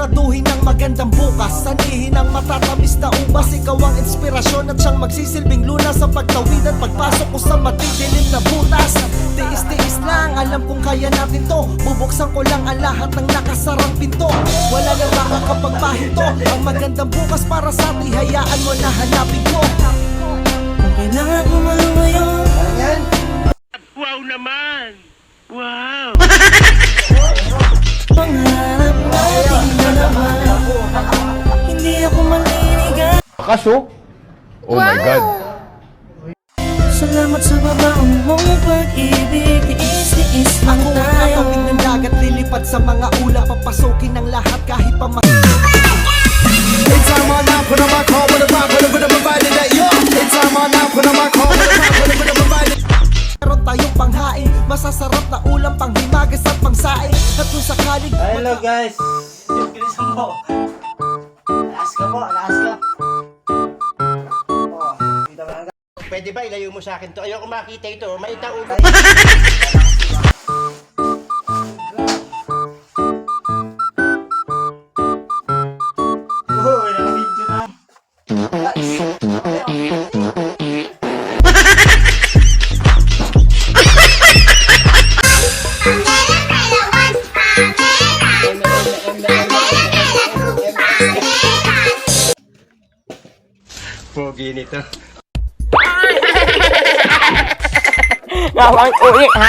Siguraduhin ang magandang bukas, sanihin ang matatamis na ubas. Ikaw ang inspirasyon at siyang magsisilbing lunas sa pagtawid at pagpasok ko sa matidilim na butas. Tiis-tiis lang, alam kong kaya natin to. Bubuksan ko lang ang lahat ng nakasarang pinto. Wala nang makakapagpahinto. Ang magandang bukas para sa atin, hayaan mo na hanapin ko. Kung kailangan ko man ngayon, Wow naman! Wow! pangarap natin na naman. Hindi ako maninigan. Kaso? Oh my God. Salamat sa babaong mong pag-ibig. Tiis-tiis lang Ako ang tayo. tatawid ng dagat, lilipad sa mga ulap. Papasukin ang lahat kahit pa It's time on now, put on my car with a vibe, with a provided that yo. It's time on now, put on my car with a vibe, with a provided. meron tayong panghain, masasarap na ulam, panghimagas at pangsaing. At kung sakaling Hello guys! Yung bilisan mo! Alas ka po, alas ka! Oh, dito ka lang. Pwede ba ilayo mo sa akin to? Ayoko makita ito. May ulo. Uy, naka-video na! Pogi nito. Gawang ulit ha.